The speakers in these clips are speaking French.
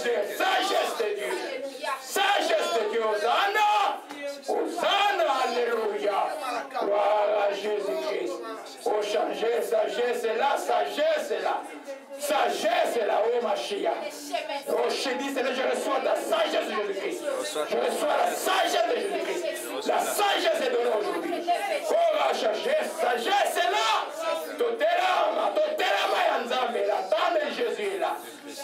Dieu, sagesse de Dieu. Sagesse de Dieu, Hosanna. Hosanna, alléluia. Gloire à Jésus-Christ. Oh, changer, sagesse est là, sagesse est là. Sagesse est là, oh Mashiach. Oh, je dis, Seigneur, je reçois la sagesse de Jésus-Christ. Je reçois la sagesse de Jésus-Christ. La sagesse est donnée aujourd'hui. Oh, la sagesse est là. Totelama, yanzambe, la tente de Jésus est là.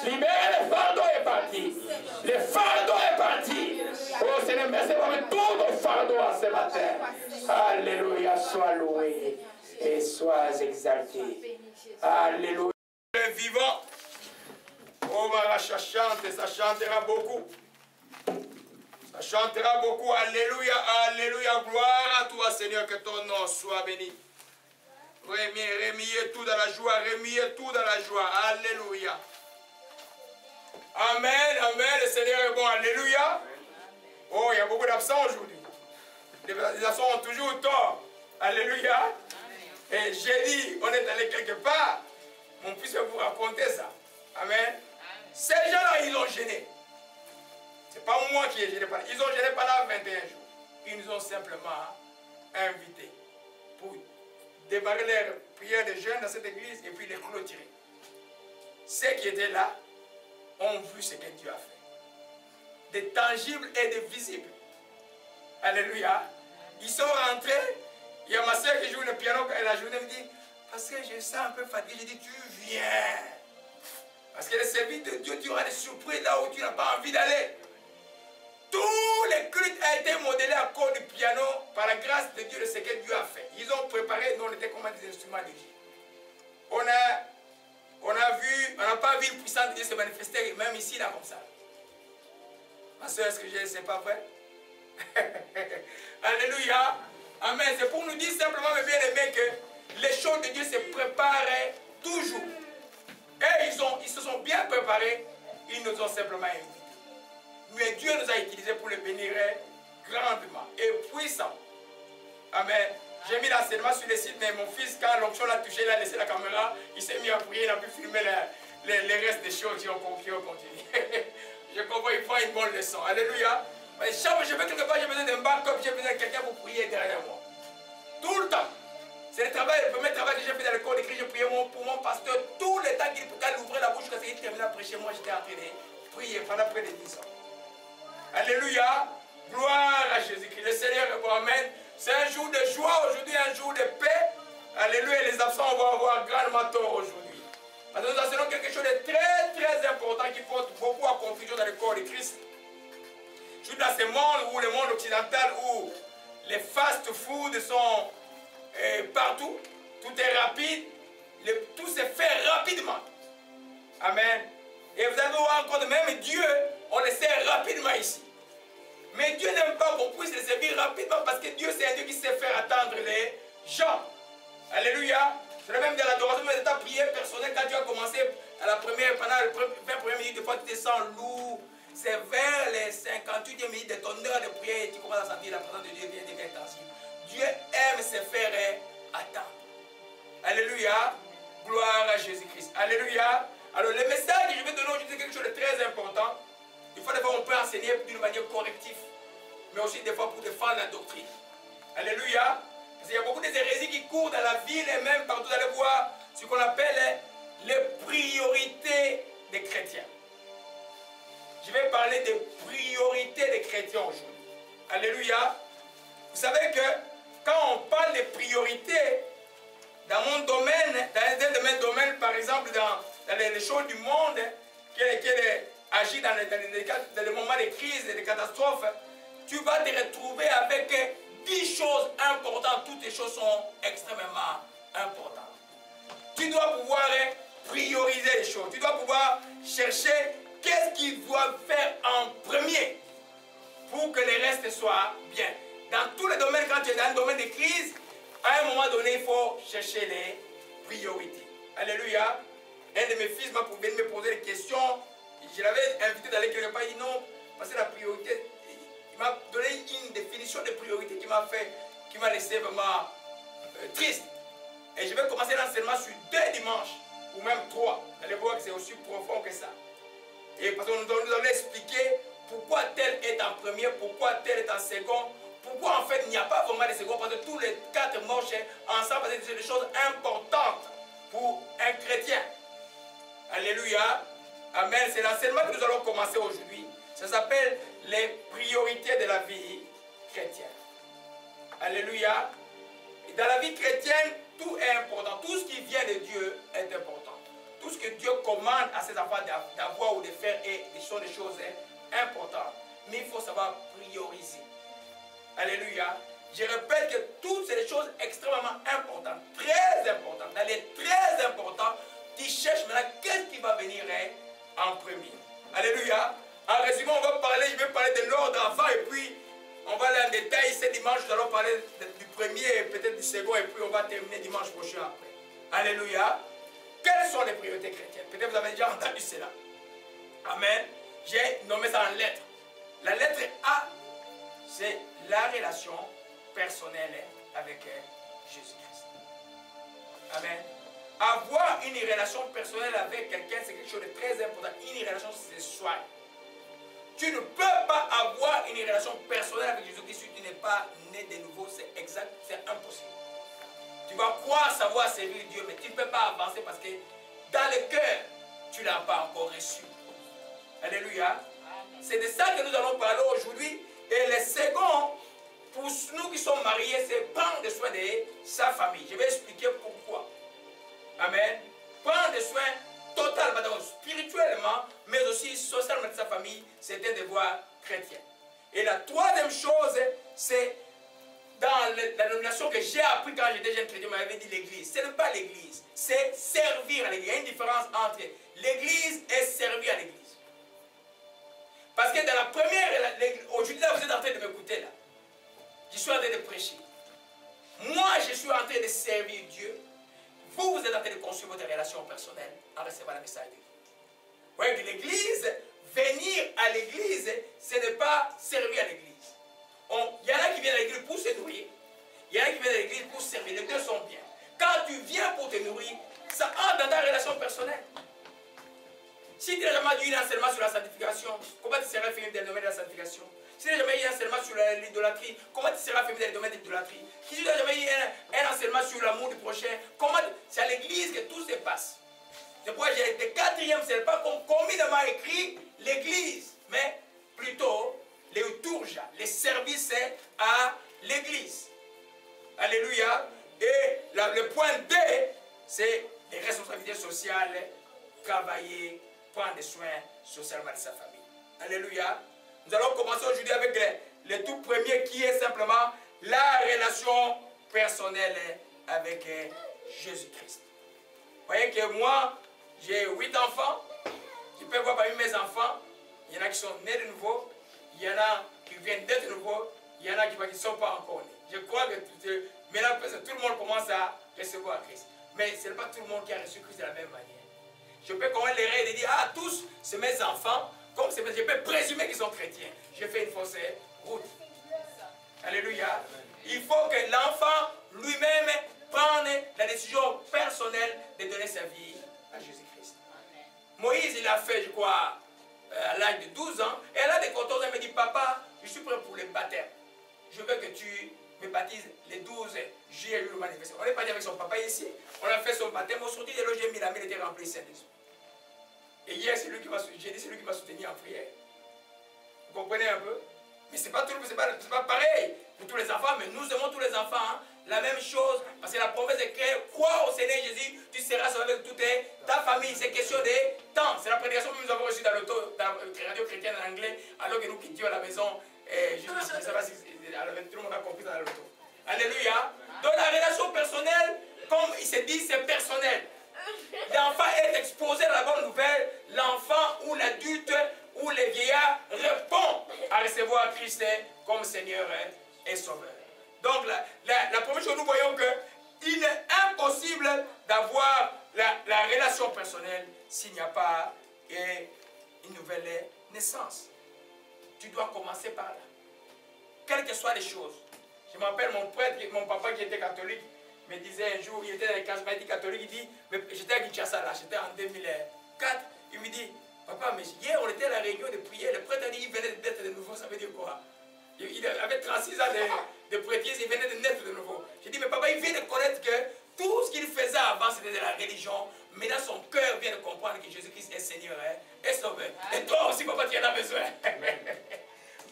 Libérez, le fardeau est parti. Le fardeau est parti. Oh Seigneur, merci pour mettre tout le fardeau à ce matin. Alléluia, sois loué et sois exalté. Alléluia. Le vivant, oh Maracha chante, ça chantera beaucoup. Ça chantera beaucoup. Alléluia, alléluia, gloire à toi Seigneur, que ton nom soit béni. Remuez tout dans la joie, remuez tout dans la joie. Alléluia. Amen, amen, le Seigneur est bon, alléluia. Oh, il y a beaucoup d'absents aujourd'hui. Les absents ont toujours tort. Alléluia. Et j'ai dit, on est allé quelque part. On puisse vous raconter ça. Amen. Ces gens-là, ils ont gêné. Ce n'est pas moi qui ai gêné. Ils ont gêné pendant 21 jours. Ils nous ont simplement invités pour démarrer leur prière de jeûne dans cette église et puis les clôturer. Ceux qui étaient là ont vu ce que Dieu a fait. De tangibles et de visibles. Alléluia. Ils sont rentrés. Il y a ma soeur qui joue le piano et la journée me dit, parce que je sens un peu fatigué, je dis, tu viens. Parce que le service de Dieu, tu auras des surprises là où tu n'as pas envie d'aller. Tous les cultes ont été modélés à cause du piano par la grâce de Dieu de ce que Dieu a fait. Ils ont préparé, nous on était comme des instruments de Dieu. On n'a pas vu le puissant de Dieu se manifester, même ici, là, comme ça. Ma soeur, est-ce que c'est pas vrai? Alléluia. Amen. C'est pour nous dire simplement, mes bien-aimés, que les choses de Dieu se préparent toujours. Et ils se sont bien préparés. Ils nous ont simplement invités. Mais Dieu nous a utilisés pour les bénir grandement et puissamment. Amen. J'ai mis l'enseignement sur le site, mais mon fils, quand l'onction l'a touché, il a laissé la caméra, il s'est mis à prier, il a pu filmer les restes des choses qui ont continué. Je comprends, il faut une bonne leçon. Alléluia. Mais chaque fois que je vais quelque part, j'ai besoin d'un backup, j'ai besoin de quelqu'un pour prier derrière moi. Tout le temps. C'est le premier travail que j'ai fait dans le corps d'écrit. Je priais pour mon pasteur tout le temps qu'il ouvrait la bouche quand il terminait à prêcher. Moi, j'étais en train de prier pendant près de 10 ans. Alléluia. Gloire à Jésus-Christ. Le Seigneur est bon. Amen. C'est un jour de joie aujourd'hui, un jour de paix. Alléluia. Les absents vont avoir grandement tort aujourd'hui. Parce que nous enseignons quelque chose de très, très important qui porte beaucoup à confusion dans le corps de Christ. Je suis dans ce monde où le monde occidental, où les fast-food sont partout, tout est rapide, tout se fait rapidement. Amen. Et vous allez voir encore, même Dieu, on le sert rapidement ici. Mais Dieu n'aime pas qu'on puisse le servir rapidement parce que Dieu, c'est un Dieu qui sait faire attendre les gens. Alléluia. C'est le même de l'adoration, mais de ta prière personnelle, quand tu as commencé pendant les 20 premières minutes, de fois tu te sens lourd. C'est vers les 58e minutes de ton heure de prière et tu commences à sentir la présence de Dieu devient intensive. Dieu aime se faire attendre. Alléluia. Gloire à Jésus-Christ. Alléluia. Alors le message que je vais donner aujourd'hui, c'est quelque chose de très important. Des fois, on peut enseigner d'une manière corrective, mais aussi des fois pour défendre la doctrine. Alléluia. Parce qu'il y a beaucoup d'hérésies qui courent dans la ville et même partout. Vous allez voir ce qu'on appelle les priorités des chrétiens. Je vais parler des priorités des chrétiens aujourd'hui. Alléluia. Vous savez que quand on parle de priorités, dans mon domaine, dans un domaine, par exemple, dans les choses du monde, qui agit dans les moments de crise et de catastrophes, tu vas te retrouver avec 10 choses importantes. Toutes les choses sont extrêmement importantes. Tu dois pouvoir prioriser les choses. Tu dois pouvoir chercher qu'est-ce qu'ils doivent faire en premier pour que les restes soient bien. Dans tous les domaines, quand tu es dans un domaine de crise, à un moment donné, il faut chercher les priorités. Alléluia. Un de mes fils m'a venu me poser des questions. Je l'avais invité d'aller quelque part. Il dit non, parce que la priorité, il m'a donné une définition de priorité qui m'a laissé vraiment triste. Et je vais commencer l'enseignement sur 2 dimanches, ou même 3. Vous allez voir que c'est aussi profond que ça. Et parce que nous allons expliquer pourquoi tel est en premier, pourquoi tel est en second, pourquoi en fait il n'y a pas vraiment de second, parce que tous les quatre marchent ensemble, parce que c'est des choses importantes pour un chrétien. Alléluia. Amen. C'est l'enseignement que nous allons commencer aujourd'hui. Ça s'appelle les priorités de la vie chrétienne. Alléluia. Et dans la vie chrétienne, tout est important. Tout ce qui vient de Dieu est important. Tout ce que Dieu commande à ses enfants d'avoir ou de faire sont des choses importantes. Mais il faut savoir prioriser. Alléluia. Je répète que toutes ces choses extrêmement importantes, très importantes. Dans les très importants, tu cherches maintenant qu'est-ce qui va venir en premier. Alléluia. En résumé, je vais parler de l'ordre avant et puis on va aller en détail. Ce dimanche, nous allons parler du premier et peut-être du second et puis on va terminer dimanche prochain après. Alléluia. Quelles sont les priorités chrétiennes? Peut-être vous avez déjà entendu cela. Amen. J'ai nommé ça en lettres. La lettre A, c'est la relation personnelle avec Jésus-Christ. Amen. Avoir une relation personnelle avec quelqu'un, c'est quelque chose de très important. Une relation, c'est soi. Tu ne peux pas avoir une relation personnelle avec Jésus-Christ si tu n'es pas né de nouveau. C'est exact, c'est impossible. Tu vas croire savoir servir Dieu, mais tu ne peux pas avancer parce que dans le cœur, tu ne l'as pas encore reçu. Alléluia. C'est de ça que nous allons parler aujourd'hui. Et le second, pour nous qui sommes mariés, c'est prendre soin de sa famille. Je vais expliquer pourquoi. Amen. Prendre soin totalement, spirituellement, mais aussi socialement de sa famille, c'est un devoir chrétien. Et la troisième chose, c'est dans la nomination que j'ai appris quand j'étais jeune chrétien, on m'avait dit l'église. Ce n'est pas l'église, c'est servir à l'église. Il y a une différence entre l'église et servir à l'église. Parce que dans la première, aujourd'hui là, vous êtes en train de m'écouter là. Je suis en train de prêcher. Moi, je suis en train de servir Dieu. Vous, vous êtes en train de construire votre relation personnelle en recevant le message de Dieu. Vous voyez que l'église, venir à l'église, ce n'est pas servir à l'église. Il y en a qui viennent à l'église pour se nourrir. Il y en a qui viennent à l'église pour servir. Les deux sont bien. Quand tu viens pour te nourrir, ça entre dans ta relation personnelle. Si tu n'as jamais eu un enseignement sur la sanctification, comment tu seras féminin dans le domaine de la sanctification? Si tu n'as jamais eu un enseignement sur l'idolâtrie, comment tu seras féminin dans le domaine de l'idolâtrie? Si tu n'as jamais eu un enseignement sur l'amour du prochain, c'est à l'église que tout se passe. C'est pourquoi j'ai été quatrième, ce n'est pas comme communément écrit l'église, mais plutôt les liturges, les services à l'église. Alléluia. Et le point D, c'est les responsabilités sociales, travailler, prendre soin socialement de sa famille. Alléluia. Nous allons commencer aujourd'hui avec le tout premier qui est simplement la relation personnelle avec Jésus-Christ. Vous voyez que moi, j'ai 8 enfants. Je peux voir parmi mes enfants, il y en a qui sont nés de nouveau, il y en a qui viennent d'être nouveaux, il y en a qui ne sont pas encore nés. Je crois que maintenant, tout le monde commence à recevoir Christ. Mais ce n'est pas tout le monde qui a reçu Christ de la même manière. Je peux quand même les rêves et dire, ah, tous, c'est mes enfants, comme je peux présumer qu'ils sont chrétiens. Je fais une fausse route. Alléluia. Il faut que l'enfant lui-même prenne la décision personnelle de donner sa vie à Jésus-Christ. Moïse, il a fait, je crois, à l'âge de 12 ans, et à l'âge de 14 ans, il me dit, papa, je suis prêt pour le baptême. Je veux que tu me baptises les 12 juillet, le manifeste. On est parti avec son papa ici, on a fait son baptême, au sorti de l'eau, j'ai mis la main, il était rempli de Saint-Esprit. Et hier, c'est lui qui m'a soutenu en prière. Vous comprenez un peu? Mais c'est pas pareil pour tous les enfants, mais nous aimons tous les enfants. Hein? La même chose, parce que la promesse est que crois au Seigneur Jésus, tu seras sauvé avec toute ta famille. C'est question de temps. C'est la prédication que nous avons reçue dans la radio chrétienne en anglais, alors que nous quittions la maison. Je ne sais pas si tout le monde a compris dans l'auto. Alléluia. Donc la relation personnelle, comme il se dit, c'est personnel. L'enfant est exposé à la bonne nouvelle. L'enfant ou l'adulte ou le vieillard répond à recevoir Christ comme Seigneur et Sauveur. Donc la première chose, nous voyons qu'il est impossible d'avoir la relation personnelle s'il n'y a pas une nouvelle naissance. Tu dois commencer par là. Quelles que soient les choses. Je me rappelle mon papa qui était catholique, me disait un jour, il était dans les charismatiques catholiques, il dit, j'étais à Kinshasa là, j'étais en 2004, il me dit, papa, papa, mais hier on était à la réunion de prière, le prêtre a dit qu'il venait d'être de nouveau, ça veut dire quoi? Il avait 36 ans de prêtrise, il venait de naître de nouveau. J'ai dit, mais papa, il vient de connaître que tout ce qu'il faisait avant, c'était de la religion. Maintenant, son cœur vient de comprendre que Jésus-Christ est Seigneur, est sauveur. Et toi aussi, papa, tu en as besoin.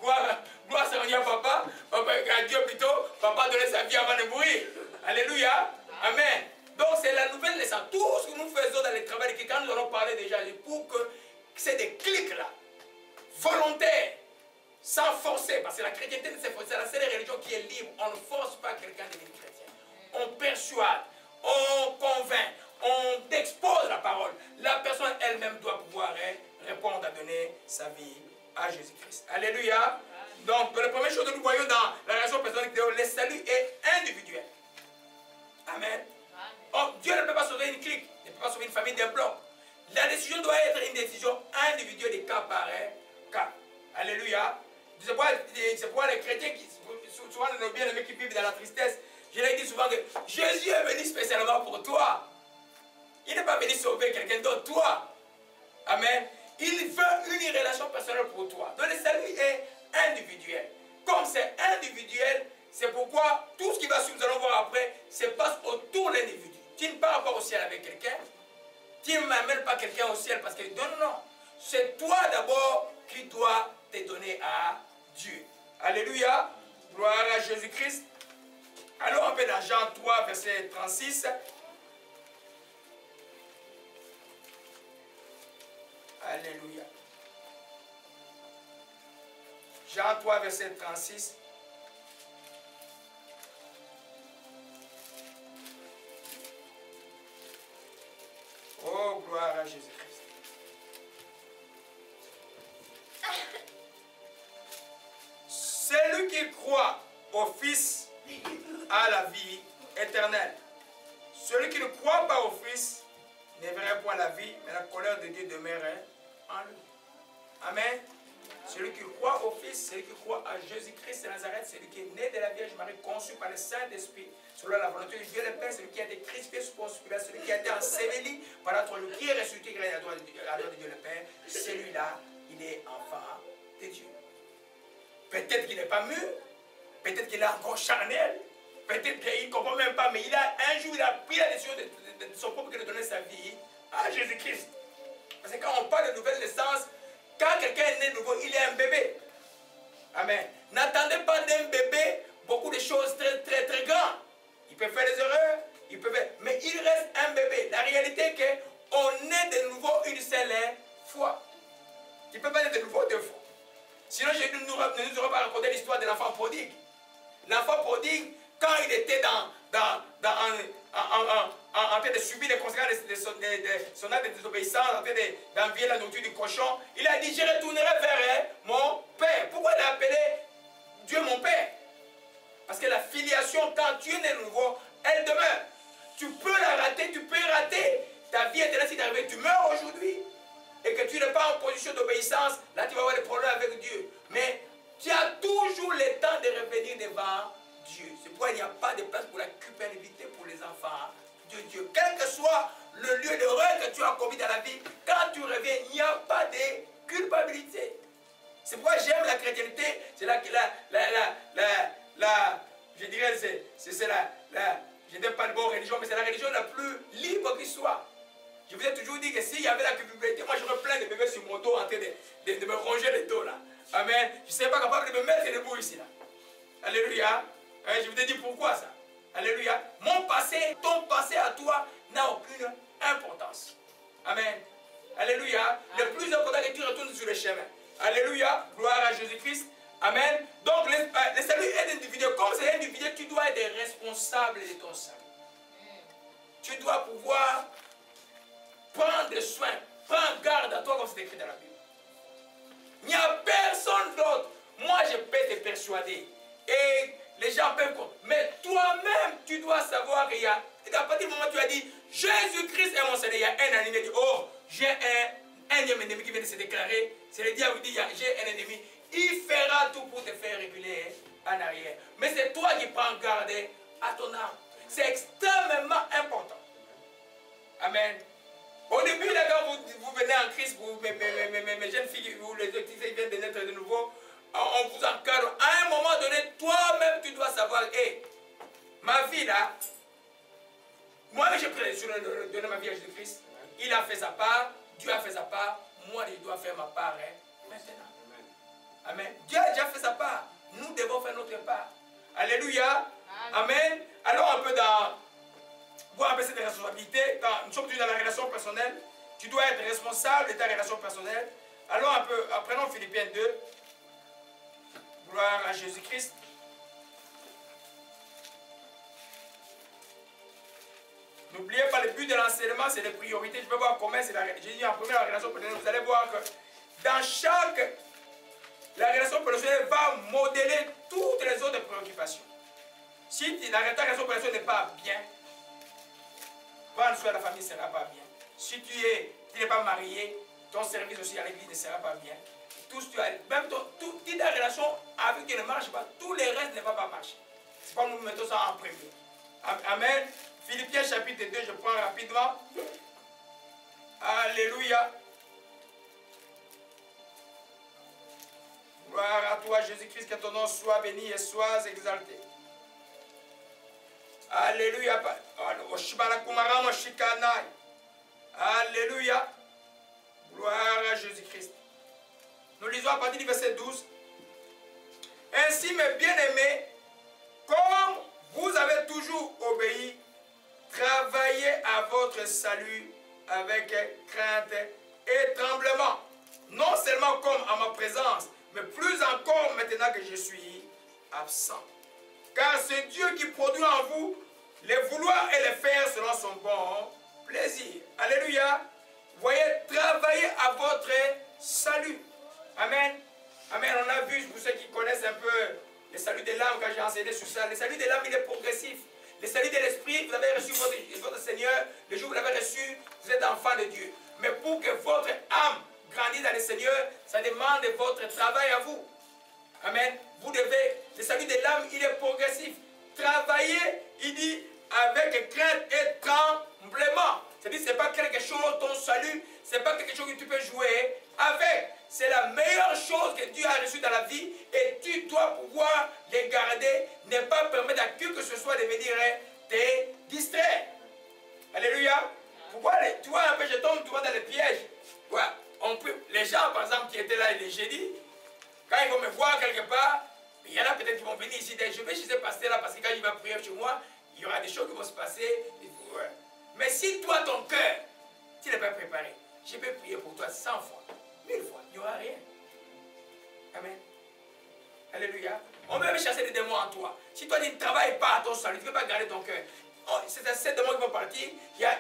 Gloire Seigneur, papa. Papa, à Dieu plutôt. Papa a donné sa vie avant de mourir. Alléluia. Amen. Donc, c'est la nouvelle naissance. Tout ce que nous faisons dans le travail, que quand nous allons parler déjà, pour que c'est des clics là, volontaires, sans forcer, parce que la chrétienté, c'est la seule religion qui est libre. On ne force pas quelqu'un de devenir chrétien. On persuade, on convainc, on expose la parole. La personne elle-même doit pouvoir répondre à donner sa vie à Jésus-Christ. Alléluia. Donc, la première chose que nous voyons dans la relation personnelle, le salut est individuel. Amen. Oh, Dieu ne peut pas sauver une clique, ne peut pas sauver une famille d'un bloc. La décision doit être une décision individuelle de cas par cas. Alléluia. C'est pourquoi les chrétiens, souvent nos bien-aimés qui vivent dans la tristesse, je leur dis souvent que Jésus est venu spécialement pour toi. Il n'est pas venu sauver quelqu'un d'autre, toi. Amen. Il veut une relation personnelle pour toi. Donc le salut est individuel. Comme c'est individuel, c'est pourquoi tout ce qui va suivre, nous allons voir après, se passe autour de l'individu. Tu ne pars pas au ciel avec quelqu'un. Tu ne m'amènes pas quelqu'un au ciel parce que non, non. C'est toi d'abord qui dois te donner à Dieu. Alléluia. Gloire à Jésus-Christ. Allons un peu dans Jean 3, verset 36. Alléluia. Jean 3, verset 36. Oh, gloire à Jésus-Christ. Celui qui croit au Fils a la vie éternelle. Celui qui ne croit pas au Fils ne verra point la vie, mais la colère de Dieu demeure en lui. Amen. Celui qui croit au Fils, celui qui croit à Jésus-Christ de Nazareth, celui qui est né de la Vierge Marie, conçu par le Saint-Esprit, selon la volonté de Dieu le Père, celui qui a été crucifié sous Ponce Pilate, celui qui a été enseveli pendant 3 jours, qui est ressuscité grâce à la droite de Dieu le Père, celui-là, il est enfant de Dieu. Peut-être qu'il n'est pas mûr, peut-être qu'il est encore charnel, peut-être qu'il ne comprend même pas, mais un jour, il a pris la décision de son propre cœur de donner sa vie à Jésus-Christ. Parce que quand on parle de nouvelle naissance, quand quelqu'un est né de nouveau, il est un bébé. Amen. N'attendez pas d'un bébé beaucoup de choses très, très, très grandes. Il peut faire des erreurs, mais il reste un bébé. La réalité est qu'on est de nouveau une seule fois. Il ne peut pas être de nouveau 2 fois. Sinon, je ne nous aurais pas raconté l'histoire de l'enfant prodigue. L'enfant prodigue, quand il était en train de subir les conséquences de son acte de désobéissance, en train d'envier la nourriture du cochon, il a dit, je retournerai vers mon père. Pourquoi il a appelé Dieu mon père? Parce que la filiation, quand tu es né de nouveau, elle demeure. Tu peux la rater, tu peux rater. Ta vie est là, si tu arrives, tu meurs aujourd'hui, et que tu n'es pas en position d'obéissance, là tu vas avoir des problèmes avec Dieu. Mais tu as toujours le temps de revenir devant Dieu. C'est pourquoi il n'y a pas de place pour la culpabilité pour les enfants de Dieu. Quel que soit le lieu d'erreur que tu as commis dans la vie, quand tu reviens, il n'y a pas de culpabilité. C'est pourquoi j'aime la chrétienté. C'est là que je dirais, je n'aime pas le bon religion, mais c'est la religion la plus libre qui soit. Je vous ai toujours dit que s'il y avait la culpabilité, moi j'aurais plein de bébés sur mon dos en train de me ronger le dos là. Amen. Je ne serais pas capable de me mettre debout ici là. Alléluia. Je vous ai dit pourquoi ça. Alléluia. Mon passé, ton passé à toi n'a aucune importance. Amen. Alléluia. Le plus important est que tu retournes sur le chemin. Alléluia. Gloire à Jésus-Christ. Amen. Donc le salut est individuel. Comme c'est individuel, tu dois être responsable de ton salut. Tu dois pouvoir prendre soin, prends garde à toi comme c'est écrit dans la Bible. Il n'y a personne d'autre. Moi, je peux te persuader. Et les gens peuvent... Mais toi-même, tu dois savoir qu'il y a... À partir du moment où tu as dit, Jésus-Christ est mon Seigneur, il y a un ennemi qui dit, oh, j'ai un énième ennemi qui vient de se déclarer. C'est le diable qui dit, j'ai un ennemi. Il fera tout pour te faire reculer en arrière. Mais c'est toi qui prends garde à ton âme. C'est extrêmement important. Amen. Au début, quand vous venez en Christ, vous me reçu de donner ma vie à Jésus-Christ. Il a fait sa part, Dieu a fait sa part, moi je dois faire ma part maintenant. Amen. Dieu a déjà fait sa part, nous devons faire notre part. Alléluia. Amen. Alors un peu voir un peu cette responsabilité. Nous sommes dans la relation personnelle. Tu dois être responsable de ta relation personnelle. Alors un peu, apprenons Philippiens 2. Gloire à Jésus-Christ. N'oubliez pas le but de l'enseignement, c'est les priorités. Je vais voir comment c'est j'ai dit en premier la relation personnelle. Vous allez voir que dans chaque, la relation personnelle va modeler toutes les autres préoccupations. Si ta relation personnelle n'est pas bien, prendre soin de la famille ne sera pas bien. Si tu n'es pas marié, ton service aussi à l'église ne sera pas bien. Même toute ta relation avec Dieu ne marche pas, tous les restes ne vont pas marcher. C'est pas nous mettons ça en premier. Amen. Philippiens chapitre 2, je prends rapidement. Alléluia. Gloire à toi, Jésus-Christ, que ton nom soit béni et soit exalté. Alléluia. Alléluia. Gloire à Jésus-Christ. Nous lisons à partir du verset 12. Ainsi, mes bien-aimés, comme vous avez toujours obéi, travaillez à votre salut avec crainte et tremblement. Non seulement comme en ma présence, mais plus encore maintenant que je suis absent. Car c'est Dieu qui produit en vous les vouloir et les faire selon son bon plaisir. Alléluia. Voyez, travaillez à votre salut. Amen. Amen. On a vu, pour ceux qui connaissent un peu le salut de l'âme, quand j'ai enseigné sur ça, le salut de l'âme, il est progressif. Le salut de l'esprit, vous avez reçu votre Seigneur, le jour où vous l'avez reçu, vous êtes enfant de Dieu. Mais pour que votre âme grandisse dans le Seigneur, ça demande votre travail à vous. Amen. Vous devez, le salut de l'âme, il est progressif. Travaillez, il dit, avec crainte et tremblement. C'est-à-dire, ce n'est pas quelque chose, ton salut, ce n'est pas quelque chose que tu peux jouer avec. C'est la meilleure chose que Dieu a reçue dans la vie et tu dois pouvoir les garder, ne pas permettre à qui que ce soit de venir te distraire. Alléluia. Pourquoi, tu vois un peu, je tombe, tu vois dans les pièges. Ouais, les gens, par exemple, qui étaient là les jeudis, quand ils vont me voir quelque part, il y en a peut-être qui vont venir ici, je vais chez ce pasteur là parce que quand il va prier chez moi, il y aura des choses qui vont se passer. Mais si toi, ton cœur, tu n'es pas préparé, je peux prier pour toi 100 fois, 1000 fois, il n'y aura rien. Amen. Alléluia. On veut même chasser des démons en toi. Si toi, tu ne travailles pas à ton salut, tu ne peux pas garder ton cœur. Oh, c'est 7 démons qui vont partir.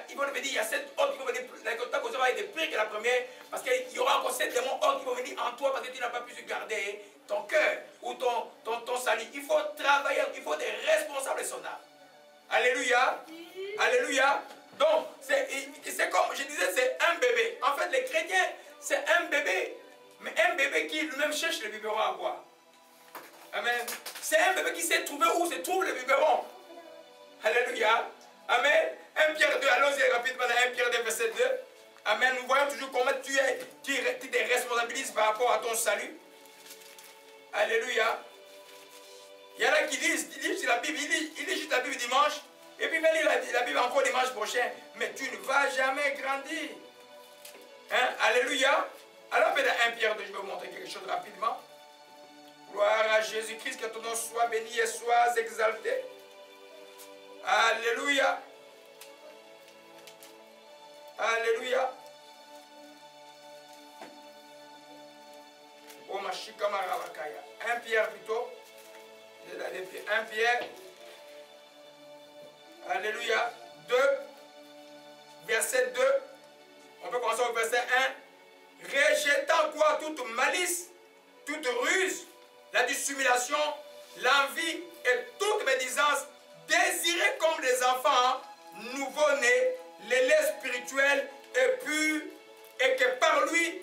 Ils vont venir, il y a 7 autres qui vont venir. Tant que ça va être pire que la première, parce qu'il y aura encore 7 démons autres qui vont venir en toi parce que tu n'as pas pu garder ton cœur ou ton salut. Il faut travailler, il faut des responsables de son âme. Alléluia. Alléluia. Donc, c'est comme je disais, c'est un bébé. En fait, les chrétiens, c'est un bébé. Mais un bébé qui lui-même cherche le biberon à boire. Amen. C'est un bébé qui sait trouver où se trouve le biberon. Alléluia. Amen. 1 Pierre 2, allons-y rapidement dans 1 Pierre 2, verset 2. Amen. Nous voyons toujours comment tu te responsabilises par rapport à ton salut. Alléluia. Il y en a qui lisent la Bible, ils lisent juste la Bible dimanche. Et puis, même la Bible encore dimanche prochain. Mais tu ne vas jamais grandir. Hein? Alléluia. Alors, dans 1 Pierre 2, je vais vous montrer quelque chose rapidement. Gloire à Jésus-Christ, que ton nom soit béni et soit exalté. Alléluia. Alléluia. Oh, ma chikamara wakaya. 1 Pierre plutôt. 1 Pierre. Alléluia. 2. Verset 2. On peut commencer au verset 1. Rejetant quoi toute malice, toute ruse, la dissimulation, l'envie et toute médisance, désirez comme des enfants nouveau-nés, les laits spirituels et purs, et que par lui